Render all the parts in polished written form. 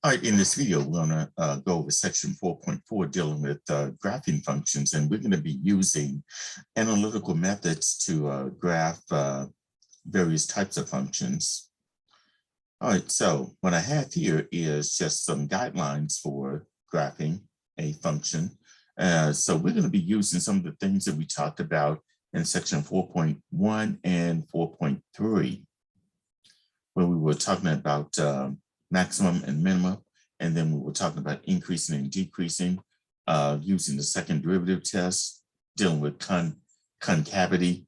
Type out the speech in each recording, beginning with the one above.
All right, in this video, we're going to go over section 4.4 dealing with graphing functions, and we're going to be using analytical methods to graph various types of functions. All right, so what I have here is just some guidelines for graphing a function. So we're going to be using some of the things that we talked about in section 4.1 and 4.3, where we were talking about maximum and minimum, and then we were talking about increasing and decreasing, using the second derivative test, dealing with concavity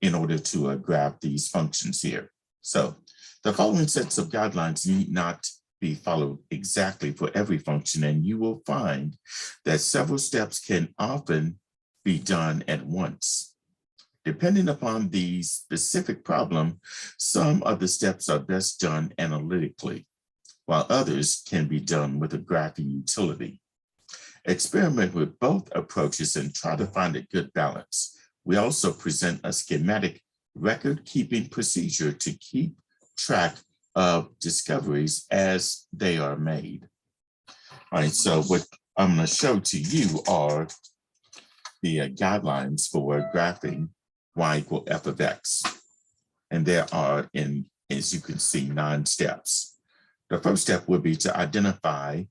in order to graph these functions here. So the following sets of guidelines need not be followed exactly for every function, and you will find that several steps can often be done at once. Depending upon the specific problem, some of the steps are best done analytically, while others can be done with a graphing utility. Experiment with both approaches and try to find a good balance. We also present a schematic record-keeping procedure to keep track of discoveries as they are made. All right, so what I'm going to show to you are the guidelines for graphing y equal f of x. And there are, as you can see, 9 steps. The first step would be to identify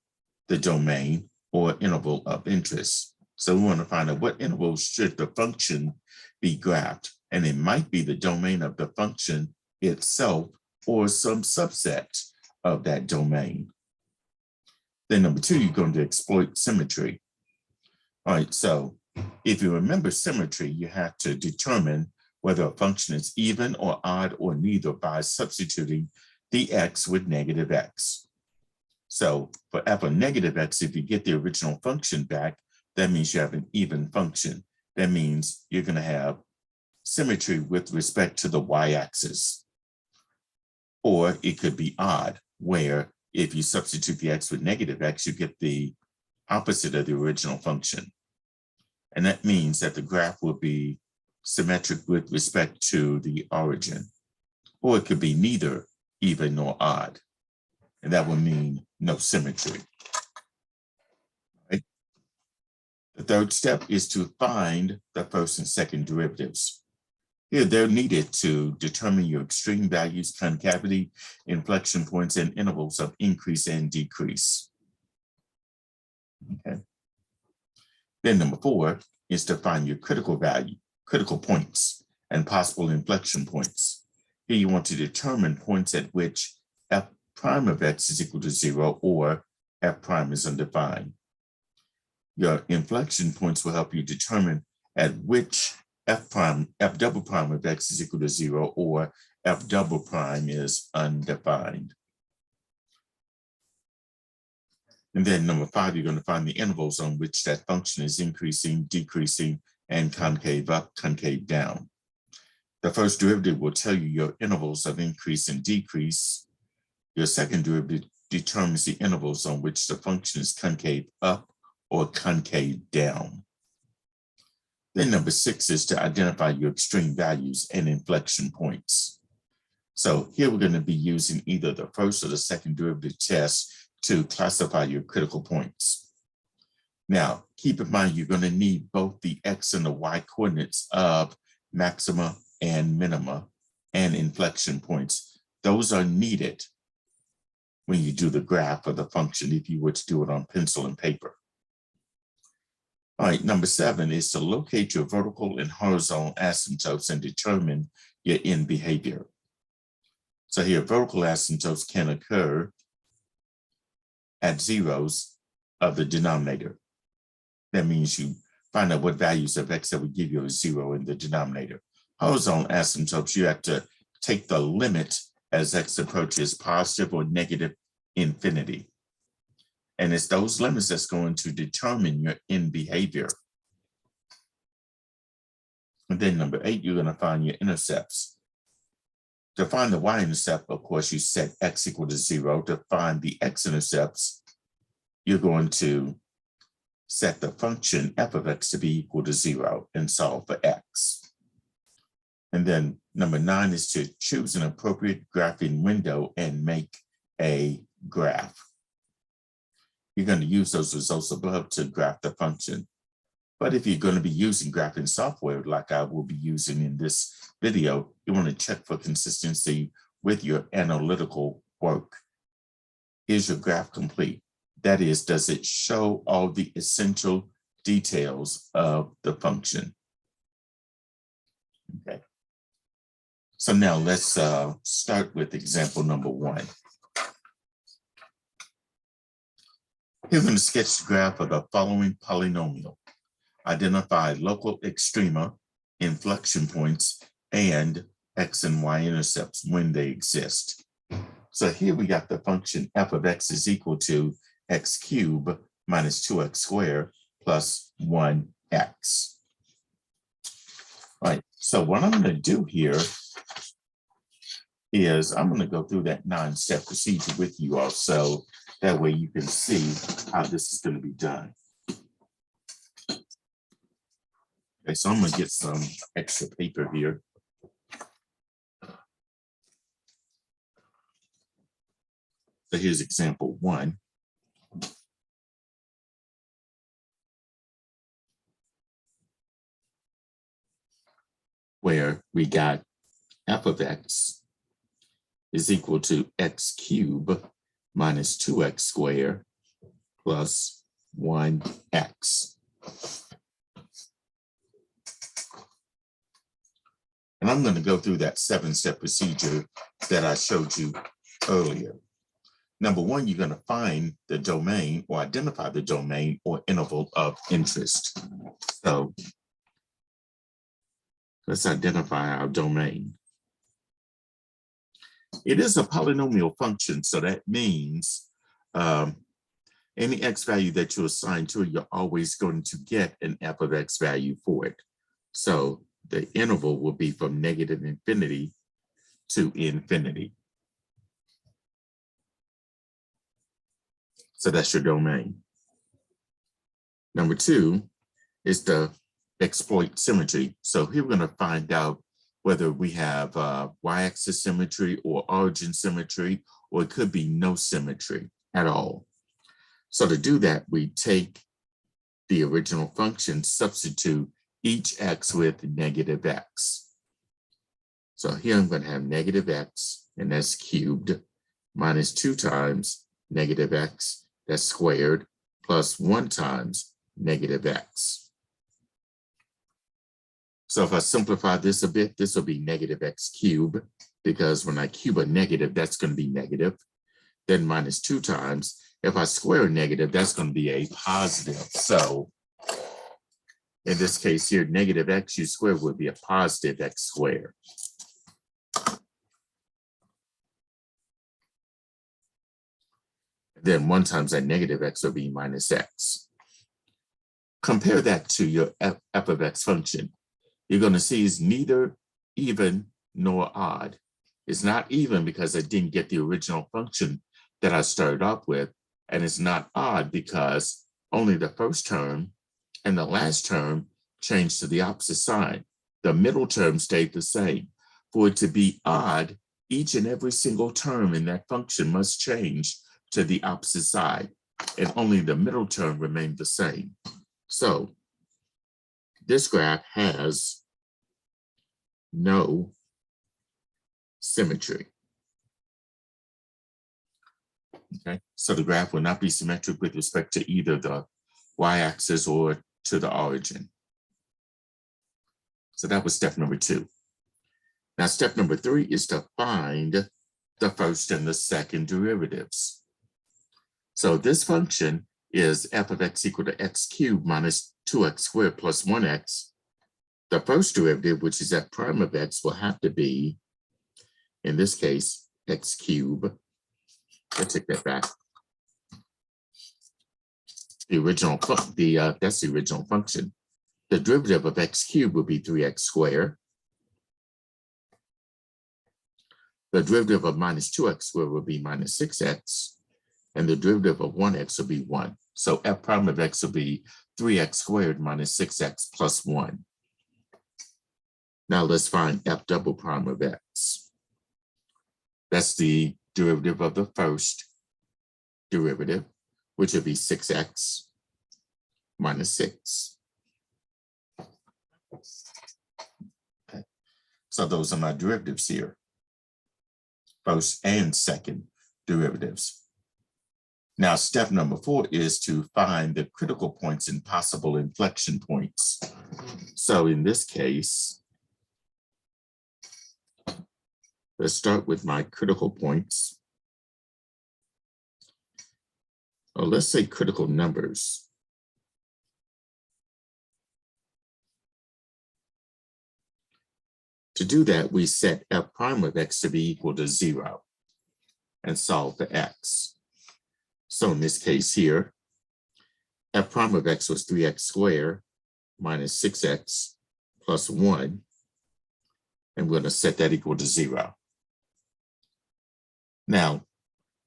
the domain or interval of interest. So we want to find out what interval should the function be graphed. And it might be the domain of the function itself or some subset of that domain. Then number 2, you're going to exploit symmetry. All right, so if you remember symmetry, you have to determine whether a function is even or odd or neither by substituting the x with negative x. So for f of negative x, if you get the original function back, that means you have an even function. That means you're going to have symmetry with respect to the y-axis. Or it could be odd, where if you substitute the x with negative x, you get the opposite of the original function. And that means that the graph will be symmetric with respect to the origin. Or it could be neither even nor odd. And that would mean no symmetry. Right? The third step is to find the first and second derivatives. Here, they're needed to determine your extreme values, concavity, inflection points, and intervals of increase and decrease. Okay. Then number 4 is to find your critical value, critical points, and possible inflection points. Here you want to determine points at which f prime of x is equal to 0 or f prime is undefined. Your inflection points will help you determine at which f double prime of x is equal to 0 or f double prime is undefined. And then number 5, you're going to find the intervals on which that function is increasing, decreasing, and concave up, concave down. The first derivative will tell you your intervals of increase and decrease. Your second derivative determines the intervals on which the function is concave up or concave down. Then number 6 is to identify your extreme values and inflection points. So here we're going to be using either the first or the second derivative test to classify your critical points. Now, keep in mind, you're going to need both the x and the y coordinates of maxima and minima and inflection points. Those are needed when you do the graph of the function if you were to do it on pencil and paper. All right, number 7 is to locate your vertical and horizontal asymptotes and determine your end behavior. So here, vertical asymptotes can occur at zeros of the denominator. That means you find out what values of x that would give you a 0 in the denominator. Horizontal asymptotes, you have to take the limit as x approaches positive or negative infinity. And it's those limits that's going to determine your end behavior. And then number 8, you're going to find your intercepts. To find the y-intercept, of course, you set x equal to 0. To find the x-intercepts, you're going to set the function f of x to be equal to 0 and solve for x. And then number 9 is to choose an appropriate graphing window and make a graph. you're going to use those results above to graph the function. But if you're going to be using graphing software like I will be using in this video, you want to check for consistency with your analytical work. Is your graph complete? That is, does it show all the essential details of the function? Okay. So now let's start with example number 1. Here we're going to sketch the graph of the following polynomial. Identify local extrema, inflection points, and x and y intercepts when they exist. So here we got the function f of x is equal to x cubed minus 2x squared plus 1x. All right, so what I'm going to do here is I'm going to go through that 9-step procedure with you all, so that way you can see how this is going to be done. Okay, so I'm going to get some extra paper here. So here's example 1. Where we got f of x is equal to x cubed minus 2x squared plus 1x. And I'm going to go through that 7-step procedure that I showed you earlier. Number 1, you're going to find the domain or identify the domain or interval of interest. So let's identify our domain. It is a polynomial function, so that means any x value that you assign to it, you're always going to get an f of x value for it. So the interval will be from negative infinity to infinity. So that's your domain. Number 2 is the exploit symmetry. So here we're going to find out whether we have y-axis symmetry or origin symmetry, or it could be no symmetry at all. So to do that, we take the original function, substitute each x with negative x. So here I'm going to have negative x, and that's cubed, minus 2 times negative x, that's squared, plus 1 times negative x. So if I simplify this a bit, this will be negative x cubed, because when I cube a negative, that's going to be negative. Then minus 2 times. If I square a negative, that's going to be a positive. So in this case here, negative x u squared would be a positive x squared. Then 1 times that negative x will be minus x. Compare that to your f of x function. You're going to see it's neither even nor odd. It's not even because I didn't get the original function that I started off with, and it's not odd because only the first term and the last term changed to the opposite sign. The middle term stayed the same. For it to be odd, each and every single term in that function must change to the opposite side, and only the middle term remained the same. So this graph has no symmetry. Okay, so the graph will not be symmetric with respect to either the y-axis or to the origin. So that was step number 2. Now step number 3 is to find the first and the second derivatives. So this function is f of x equal to x cubed minus 2x squared plus 1x. The first derivative, which is f prime of x, will have to be, in this case, x cubed. Let's take that back. The original, that's the original function. The derivative of x cubed will be 3x squared. The derivative of minus 2x squared will be minus 6x. And the derivative of 1x will be 1. So f prime of x will be 3x squared minus 6x plus 1. Now let's find f double prime of x. That's the derivative of the first derivative. which would be 6x minus 6. Okay. So those are my derivatives here, first and second derivatives. Now, step number 4 is to find the critical points and possible inflection points. So in this case, let's start with my critical points. Or let's say critical numbers. To do that, we set f prime of x to be equal to 0 and solve for x. So in this case here, f prime of x was 3x squared minus 6x plus 1. And we're going to set that equal to 0. Now,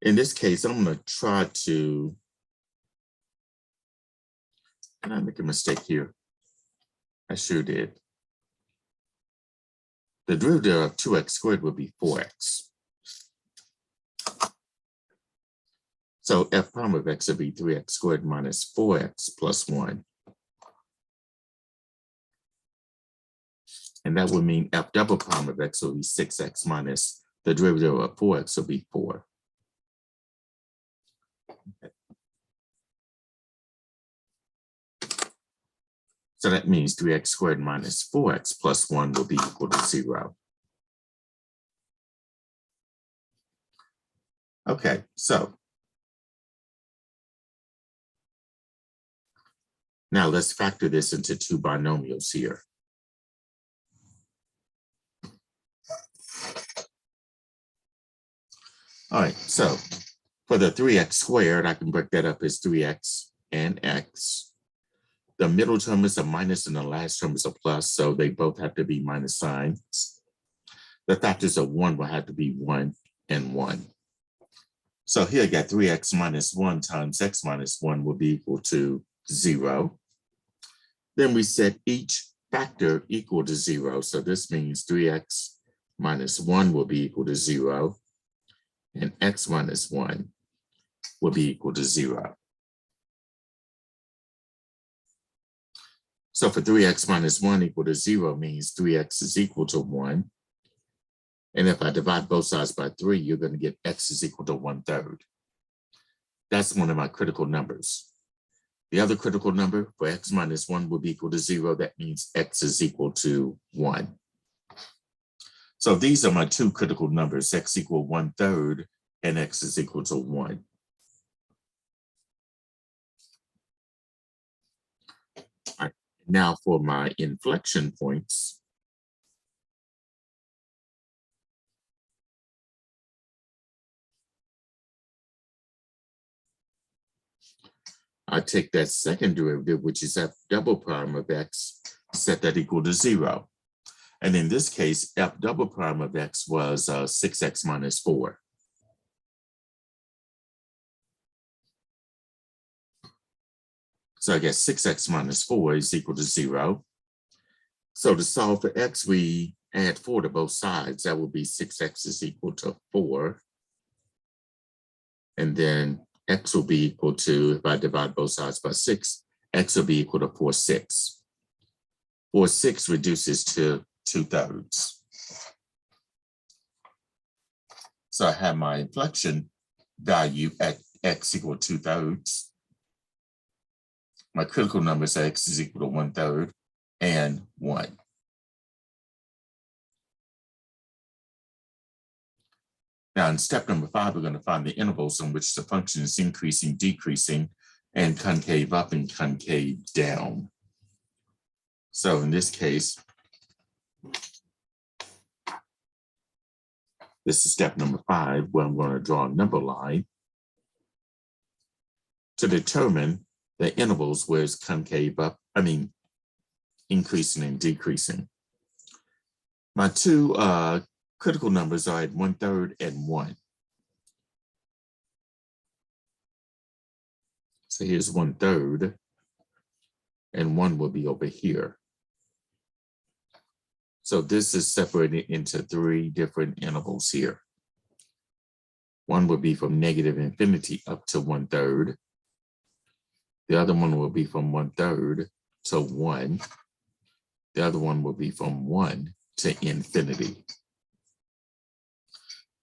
in this case, I'm going to try to, did I make a mistake here? I sure did. The derivative of 2x squared would be 4x. So f prime of x would be 3x squared minus 4x plus 1. And that would mean f double prime of x will be 6x minus the derivative of 4x will be 4. Okay. So that means 3x squared minus 4x plus 1 will be equal to 0. Okay, so now let's factor this into two binomials here. All right, so for the 3x squared, I can break that up as 3x and x. The middle term is a minus and the last term is a plus, so they both have to be minus signs. The factors of 1 will have to be 1 and 1. So here I got 3x minus 1 times x minus 1 will be equal to 0. Then we set each factor equal to 0. So this means 3x minus 1 will be equal to 0. And x minus 1 will be equal to 0. So for 3x minus 1 equal to 0 means 3x is equal to 1. And if I divide both sides by 3, you're going to get x is equal to 1/3. That's one of my critical numbers. The other critical number for x minus 1 will be equal to 0. That means x is equal to 1. So these are my two critical numbers, x equal 1/3 and x is equal to 1. All right. Now for my inflection points. I take that second derivative, which is f double prime of x, set that equal to 0. And in this case, f double prime of x was 6x minus 4. So I guess 6x minus 4 is equal to 0. So to solve for x, we add 4 to both sides. That would be 6x is equal to 4. And then x will be equal to, if I divide both sides by 6, x will be equal to 4/6. 4/6 reduces to 2/3. So I have my inflection value at x equal 2/3. My critical numbers are x is equal to 1/3 and 1. Now in step number 5, we're going to find the intervals in which the function is increasing, decreasing, and concave up and concave down. So in this case, this is step number 5, where I'm going to draw a number line to determine the intervals where it's concave up, increasing and decreasing. My two critical numbers are at 1/3 and 1. So here's 1/3, and 1 will be over here. So this is separated into 3 different intervals here. One would be from -infinity up to 1/3. The other one will be from 1/3 to 1. The other one will be from 1 to infinity.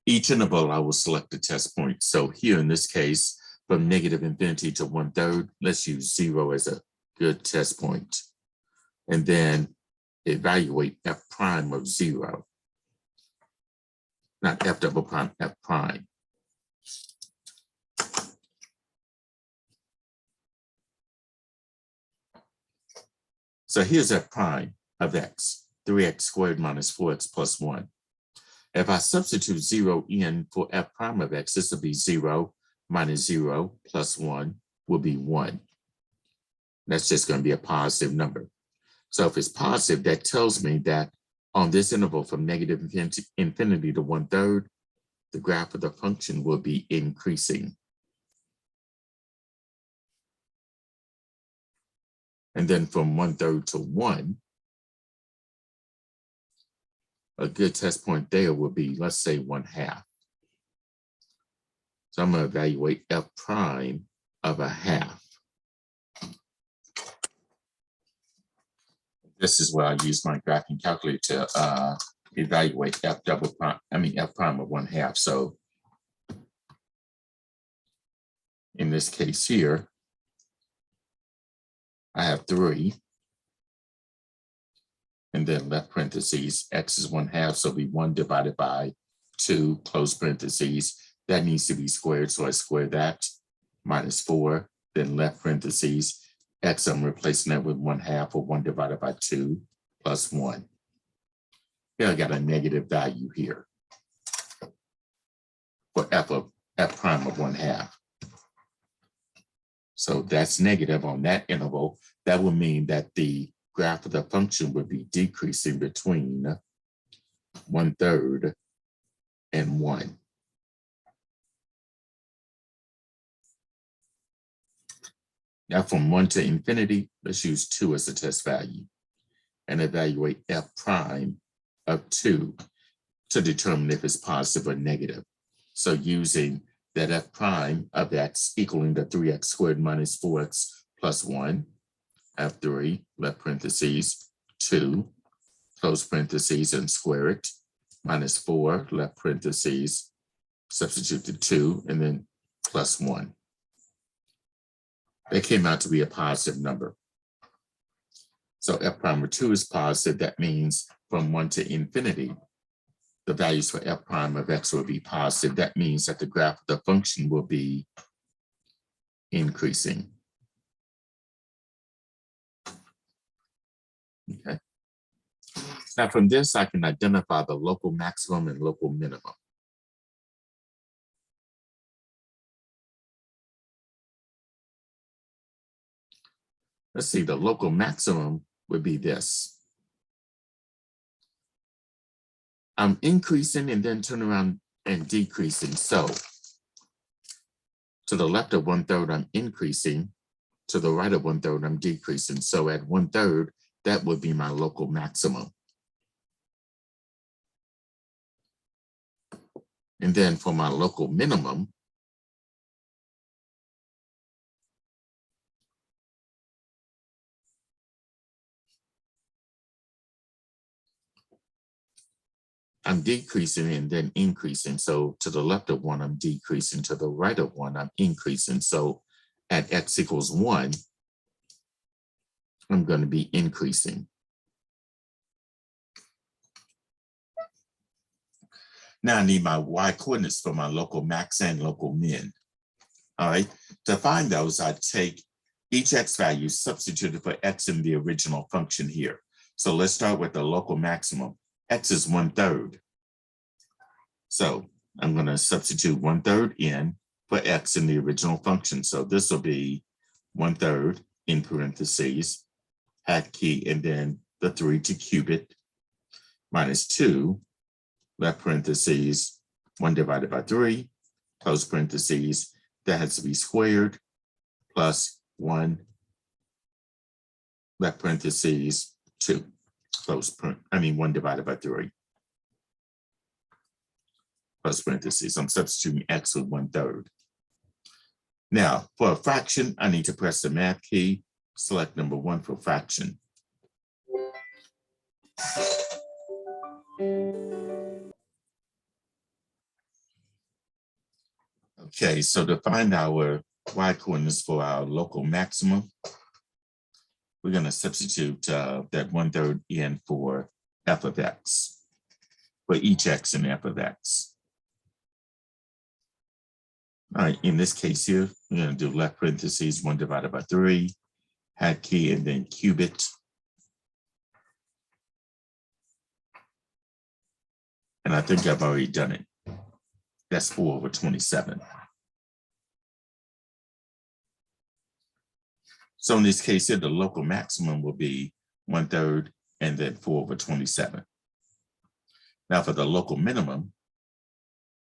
Each interval, I will select a test point. So here in this case, from negative infinity to 1/3, let's use 0 as a good test point. And then evaluate f prime of 0. Not f double prime, f prime. So here's f prime of x, 3x squared minus 4x plus 1. If I substitute 0 in for f prime of x, this will be 0 minus 0 plus 1 will be 1. That's just going to be a positive number. So if it's positive, that tells me that on this interval from negative infinity to 1/3, the graph of the function will be increasing. And then from 1/3 to 1, a good test point there will be, let's say, 1/2. So I'm going to evaluate f prime of a half. This is where I use my graphing calculator to evaluate f prime of 1/2. So in this case here, I have 3. And then left parentheses, x is 1/2, so it'll be 1 divided by 2, close parentheses. That needs to be squared, so I square that, minus 4, then left parentheses, x, I'm replacing that with 1/2, or 1 divided by 2, plus 1. Here I got a negative value here for f prime of 1/2. So that's negative on that interval. That would mean that the graph of the function would be decreasing between 1/3 and 1. Now from 1 to infinity, let's use 2 as the test value and evaluate f prime of 2 to determine if it's positive or negative. So using that f prime of x equaling to 3x squared minus 4x plus 1, f3, left parentheses, 2, close parentheses, and square it, minus 4, left parentheses, substitute the 2, and then plus 1. That came out to be a positive number. So f prime of 2 is positive. That means from 1 to infinity, the values for f prime of x will be positive. That means that the graph of the function will be increasing. Okay. Now from this, I can identify the local maximum and local minimum. Let's see, the local maximum would be this. I'm increasing and then turn around and decreasing. So to the left of 1/3, I'm increasing. To the right of 1/3, I'm decreasing. So at 1/3, that would be my local maximum. And then for my local minimum, I'm decreasing and then increasing. So to the left of 1, I'm decreasing. To the right of 1, I'm increasing. So at x equals 1, I'm going to be increasing. Now I need my y coordinates for my local max and local min. All right, to find those, I take each x value substituted for x in the original function here. So let's start with the local maximum. X is 1/3. So I'm going to substitute 1/3 in for x in the original function. So this will be 1/3 in parentheses, hat key, and then the 3 to cube it, minus 2, left parentheses, 1 divided by 3, close parentheses, that has to be squared, plus 1, left parentheses, 2, close, 1 divided by 3, close parentheses. I'm substituting x with 1/3. Now, for a fraction, I need to press the math key, select number 1 for fraction. Okay, so to find our y coordinates for our local maximum, we're going to substitute that 1/3 in for f of x, for each x in f of x. All right, in this case here, we're going to do left parentheses 1 divided by 3, hat key, and then cube it. And I think I've already done it. That's 4/27. So in this case here, the local maximum will be 1/3 and then 4/27. Now for the local minimum,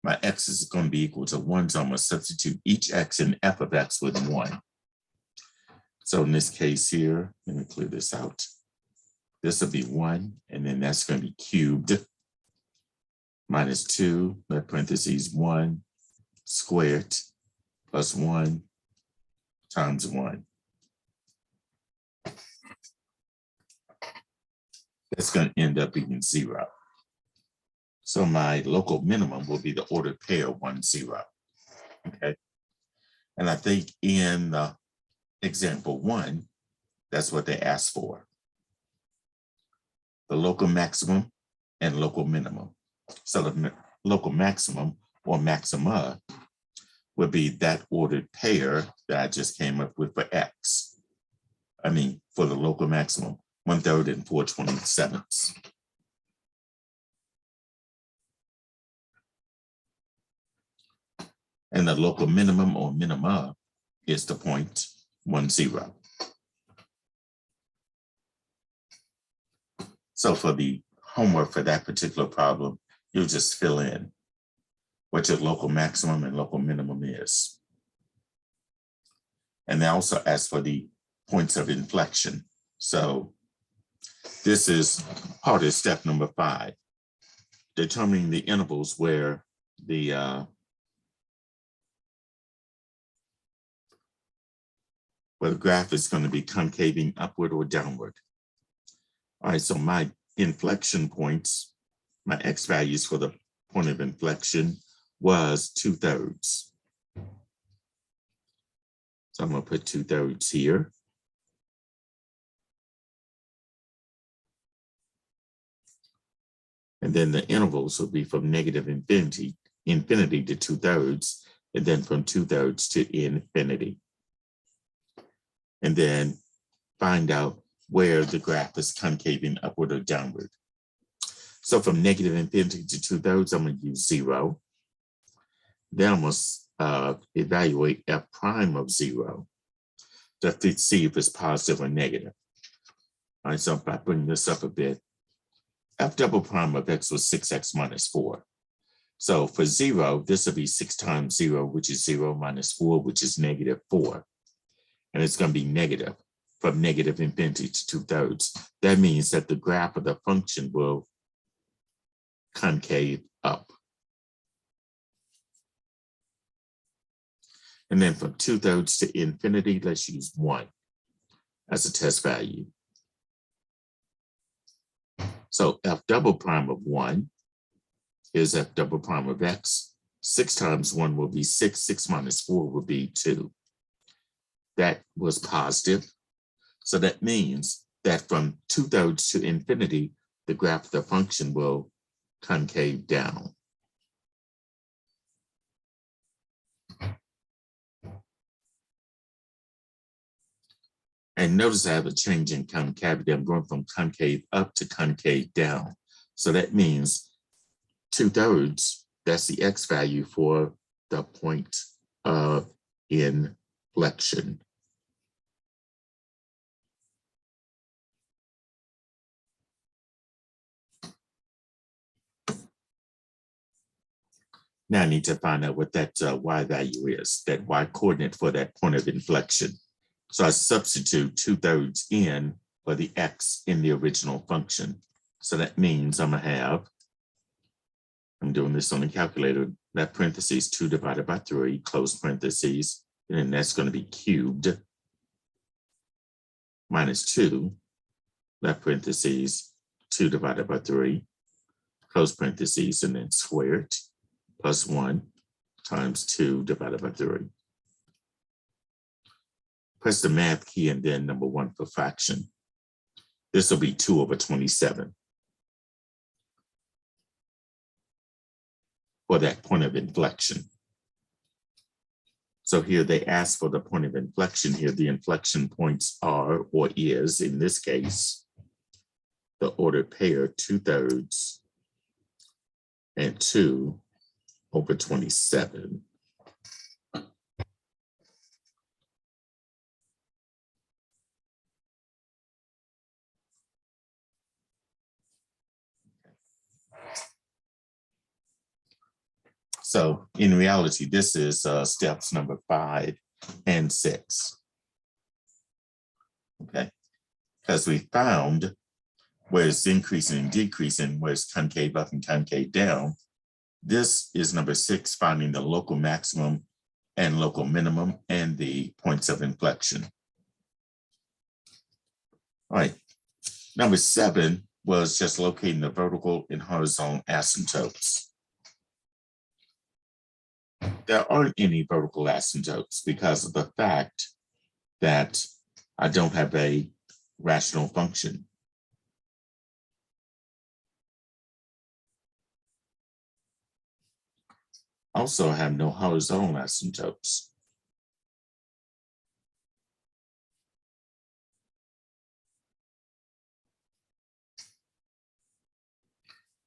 my x is going to be equal to 1, so I'm going to substitute each x in f of x with 1. So in this case here, let me clear this out. This will be 1, and then that's going to be cubed minus 2, left parentheses 1 squared plus 1 times 1. That's going to end up being 0. So my local minimum will be the ordered pair 1, 0. Okay. And I think in example 1, that's what they asked for. The local maximum and local minimum. So the local maximum or maxima would be that ordered pair that I just came up with for x. I mean, for the local maximum, 1/3 and 4/27. And the local minimum or minima is the point 1, 0. So for the homework for that particular problem, you just fill in what your local maximum and local minimum is. And they also ask for the points of inflection. So this is part of step number 5, determining the intervals where the graph is going to be concaving upward or downward. All right, so my inflection points, my x values for the point of inflection was 2/3. So I'm going to put 2/3 here. And then the intervals will be from negative infinity to 2/3, and then from 2/3 to infinity. And then find out where the graph is concaving upward or downward. So from negative infinity to 2/3, I'm going to use 0. Then I'm going to evaluate f prime of 0 to see if it's positive or negative. All right, so if I bring this up a bit, f double prime of x was 6x minus 4. So for 0, this will be 6 times 0, which is 0 minus 4, which is negative 4. And it's going to be negative from negative infinity to 2/3. That means that the graph of the function will concave up. And then from 2/3 to infinity, let's use 1 as a test value. So f double prime of 1 is f double prime of x. 6 times 1 will be 6. 6 minus 4 will be 2. That was positive. So that means that from 2/3 to infinity, the graph of the function will concave down. And notice I have a change in concavity. I'm going from concave up to concave down. So that means 2/3, that's the x value for the point of inflection. Now I need to find out what that y value is, that y coordinate for that point of inflection. So I substitute 2/3 in for the x in the original function. So that means I'm going to have, I'm doing this on the calculator, that parentheses 2 divided by 3, close parentheses, and that's going to be cubed minus 2, left parentheses, 2 divided by 3, close parentheses, and then squared, plus 1 times 2 divided by 3. Press the math key and then number 1 for fraction. This will be 2 over 27 for that point of inflection. So here they ask for the point of inflection here. The inflection points are, or is, in this case, the ordered pair 2/3 and 2 over 27. So in reality, this is steps number 5 and 6. Okay, because we found where it's increasing and decreasing, where it's concave up and concave down. This is number 6, finding the local maximum and local minimum and the points of inflection. All right, number 7 was just locating the vertical and horizontal asymptotes. There aren't any vertical asymptotes because of the fact that I don't have a rational function. Also, I have no horizontal asymptotes.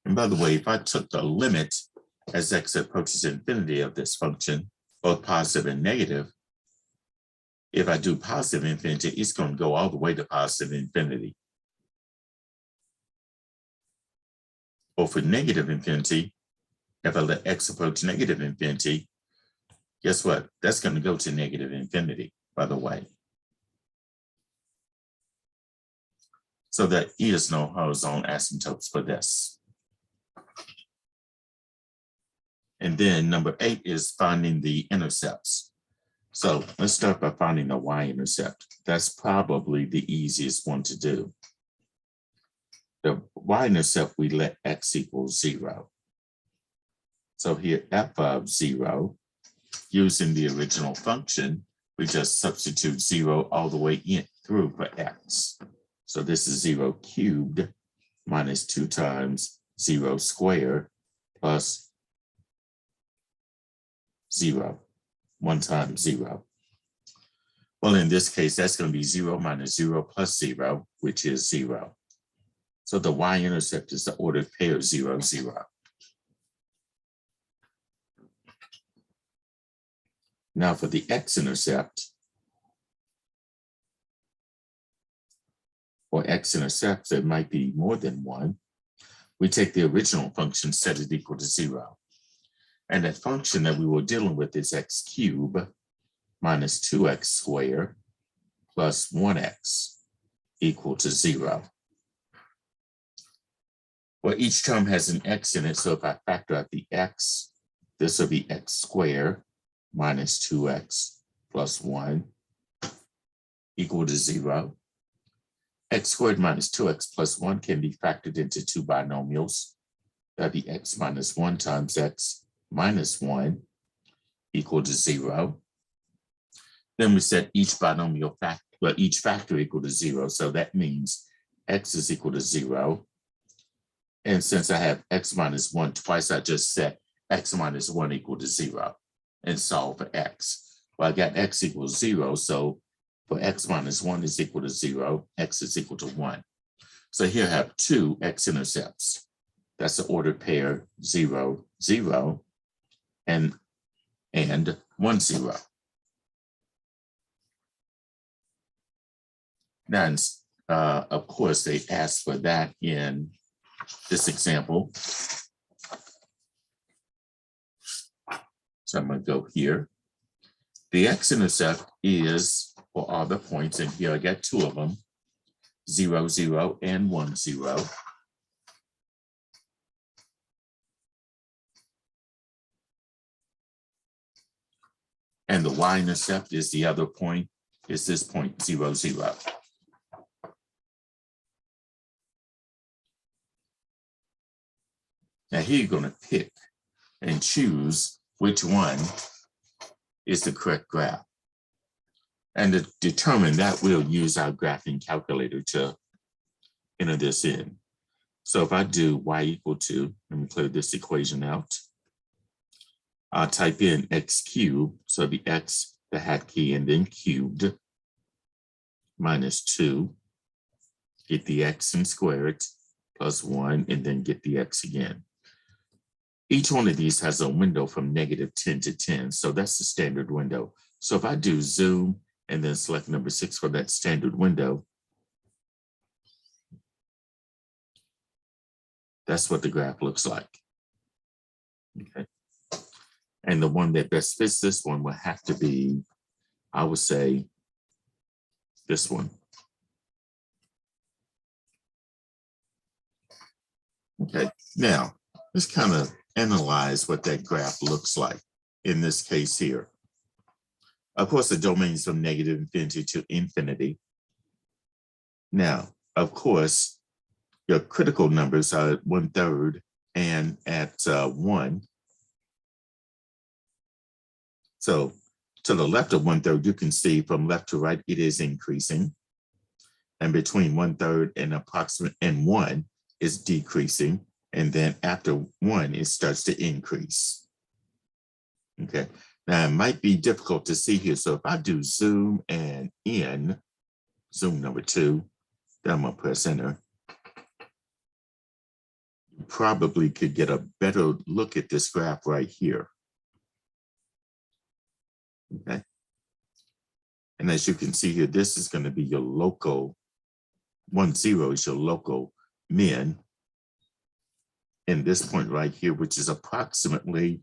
And by the way, if I took the limit as x approaches infinity of this function, both positive and negative, if I do positive infinity, it's going to go all the way to positive infinity. Or for negative infinity, if I let x approach negative infinity, guess what? That's going to go to negative infinity, by the way. So there is no horizontal asymptotes for this. And then number 8 is finding the intercepts. So let's start by finding the y-intercept. That's probably the easiest one to do. The y-intercept, we let x equal 0. So here, f of 0, using the original function, we just substitute 0 all the way in through for x. So this is 0 cubed minus 2 times 0 squared plus 0, 1 times 0. Well, in this case, that's going to be 0 minus 0 plus 0, which is 0. So the y-intercept is the ordered pair 0, 0. Now for the x-intercept, for x-intercepts, there might be more than one. We take the original function, set it equal to 0. And that function that we were dealing with is x cubed minus 2x squared plus 1x equal to 0. Well, each term has an x in it, so if I factor out the x, this will be x squared minus 2x plus 1 equal to 0. X squared minus 2x plus 1 can be factored into 2 binomials. That'd be x minus 1 times x minus 1 equal to 0. Then we set each binomial factor, well, each factor equal to 0. So that means x is equal to 0. And since I have x minus 1 twice, I just set x minus 1 equal to 0 and solve for x. Well, I got x equals 0. So for x minus 1 is equal to 0, x is equal to 1. So here I have 2 x-intercepts. That's the ordered pair 0, 0, and 1, 0. Now, of course, they asked for that in this example. So I'm going to go here. The x-intercept is for all the points, and here I got 2 of them, 0, 0, and 1, 0. And the y-intercept is the other point, is this point 0, 0. Now here you're going to pick and choose which one is the correct graph. And to determine that, we'll use our graphing calculator to enter this in. So if I do y equal to, let me clear this equation out. I'll type in x cubed, so the x, the hat key, and then cubed, minus 2, get the x and square it, plus 1, and then get the x again. Each one of these has a window from -10 to 10, so that's the standard window. So if I do zoom and then select number 6 for that standard window, that's what the graph looks like. Okay. And the one that best fits this one will have to be, I would say, this one. Okay, now let's kind of analyze what that graph looks like in this case here. Of course, the domain is from -infinity to infinity. Now, of course, your critical numbers are at 1/3 and at 1. So to the left of 1/3, you can see from left to right, it is increasing. And between 1/3 and approximate and 1 is decreasing. And then after 1, it starts to increase. Okay, now it might be difficult to see here. So if I do zoom and in, zoom number 2, then I'm gonna press enter. You probably could get a better look at this graph right here. Okay, and as you can see here, this is going to be your local 1, 0 is your local min. In this point right here, which is approximately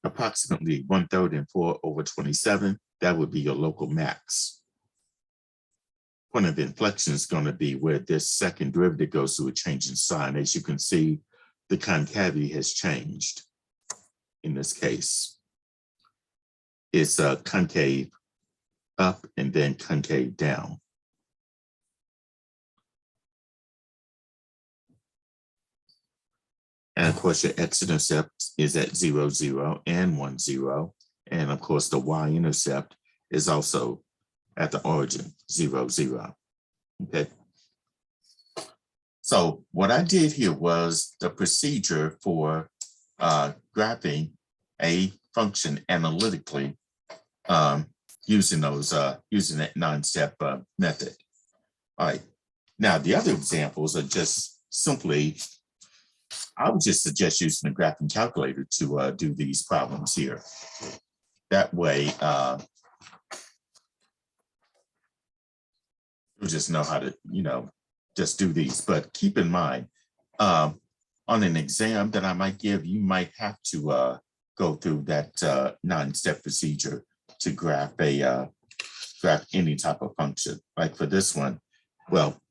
1/3 and 4/27, that would be your local max. Point of inflection is going to be where this second derivative goes through a change in sign. As you can see, the concavity has changed in this case. It's concave up and then concave down. And of course, your x-intercept is at 0, 0 and 1, 0. And of course, the y-intercept is also at the origin, 0, 0. Okay. So what I did here was the procedure for graphing a function analytically using that 9-step method. All right. Now the other examples are just simply, I would just suggest using the graphing calculator to do these problems here. That way, you'll just know how to, just do these. But keep in mind, on an exam that I might give, you might have to go through that 9-step procedure to graph any type of function. Like for this one, well,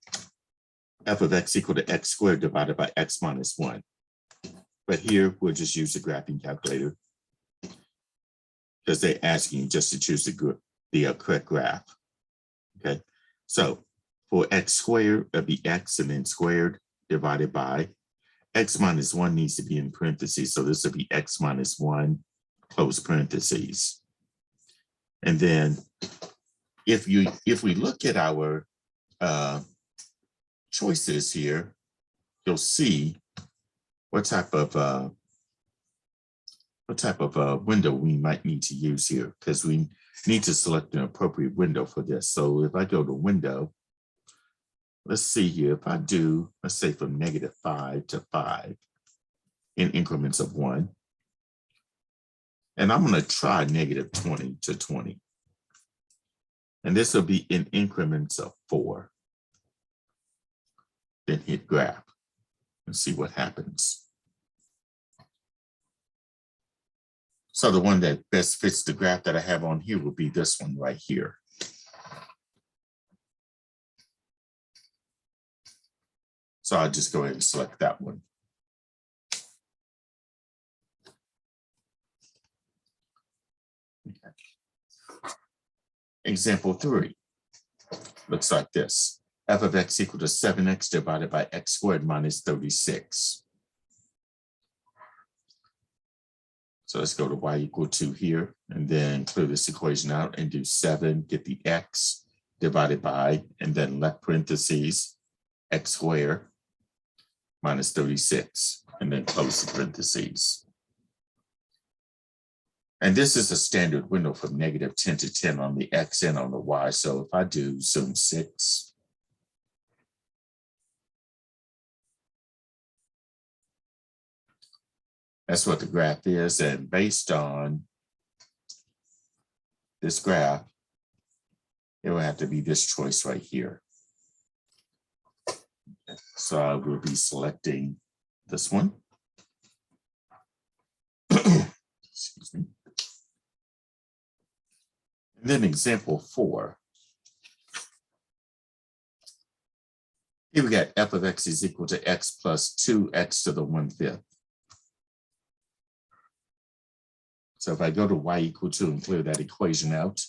f of x equal to x squared divided by x minus 1. But here, we'll just use the graphing calculator because they're asking you just to choose the correct graph. Okay, so for x squared, it'll be x and then squared divided by x minus 1 needs to be in parentheses. So this will be x minus 1, close parentheses. And then if we look at our choices here, you'll see what type of window we might need to use here, because we need to select an appropriate window for this. So if I go to window, let's see here, if I do, let's say from -5 to 5 in increments of 1, and I'm going to try -20 to 20. And this will be in increments of 4. Then hit graph and see what happens. So the one that best fits the graph that I have on here will be this one right here. So I'll just go ahead and select that one. Example 3 looks like this. F of x equal to 7x divided by x squared minus 36. So let's go to y equal to here and then clear this equation out and do 7, get the x divided by, and then left parentheses, x squared minus 36, and then close the parentheses. And this is a standard window from negative 10 to 10 on the x and on the y. So if I do zoom 6, that's what the graph is. And based on this graph, it will have to be this choice right here. So I will be selecting this one. Excuse me. And then example 4. Here we got f of x is equal to x plus 2x to the 1/5. So if I go to y equal to and clear that equation out,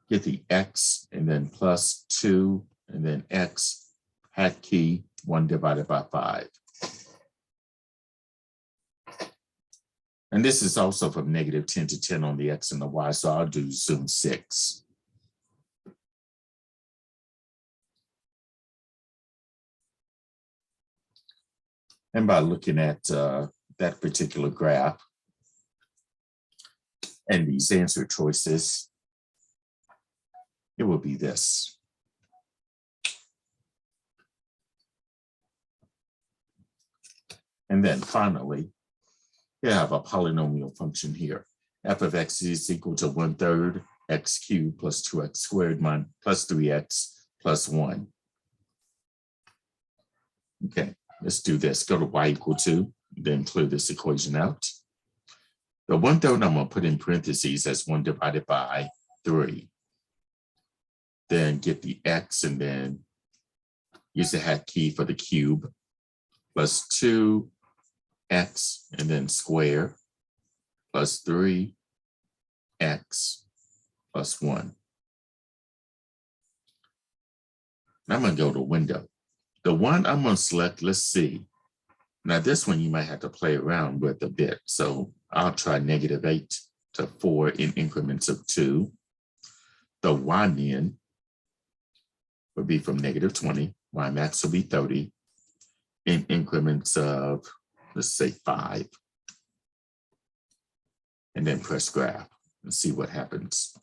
get the x and then plus 2 and then x hat key 1 divided by 5. And this is also from negative 10 to 10 on the x and the y, so I'll do zoom 6. And by looking at that particular graph and these answer choices, it will be this. And then finally, you have a polynomial function here. F of x is equal to 1/3 x cubed plus 2x squared plus 3x plus 1. Okay, let's do this. Go to y equal to, then clear this equation out. The 1/3 I'm going to put in parentheses as 1 divided by 3. Then get the x and then use the hat key for the cube plus 2x and then square plus 3x plus 1. Now I'm going to go to window. The one I'm going to select, let's see. Now this one you might have to play around with a bit. So I'll try -8 to 4 in increments of 2. The y min would be from -20. Y max will be 30 in increments of, let's say 5. And then press graph and see what happens.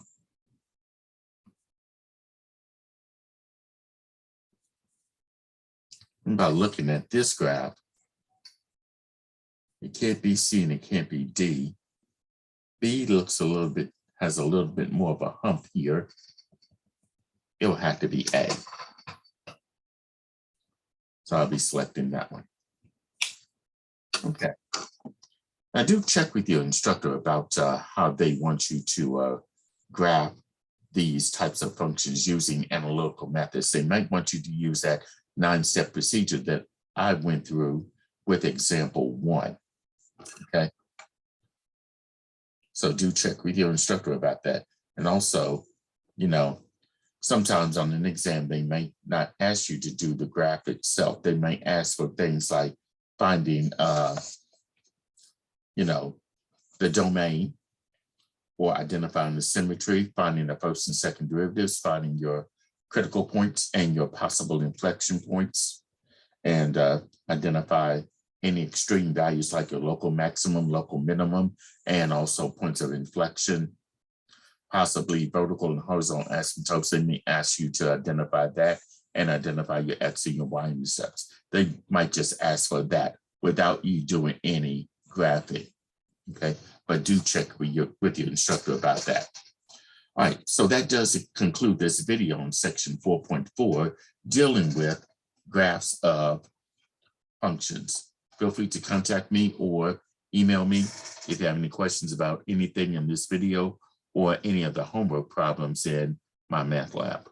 And by looking at this graph, it can't be C and it can't be D. B looks has a little bit more of a hump here. It will have to be A. So I'll be selecting that one. Okay. Now do check with your instructor about how they want you to graph these types of functions using analytical methods. They might want you to use that 9-step procedure that I went through with example 1. Okay. So do check with your instructor about that. And also, you know, sometimes on an exam, they may not ask you to do the graph itself. They might ask for things like finding, you know, the domain, or identifying the symmetry, finding the first and second derivatives, finding your critical points and your possible inflection points, and identify any extreme values like your local maximum, local minimum, and also points of inflection, possibly vertical and horizontal asymptotes. They may ask you to identify that and identify your x and your y intercepts. They might just ask for that without you doing any graphing, okay? But do check with your instructor about that. All right, so that does conclude this video on section 4.4, dealing with graphs of functions. Feel free to contact me or email me if you have any questions about anything in this video or any of the homework problems in my math lab.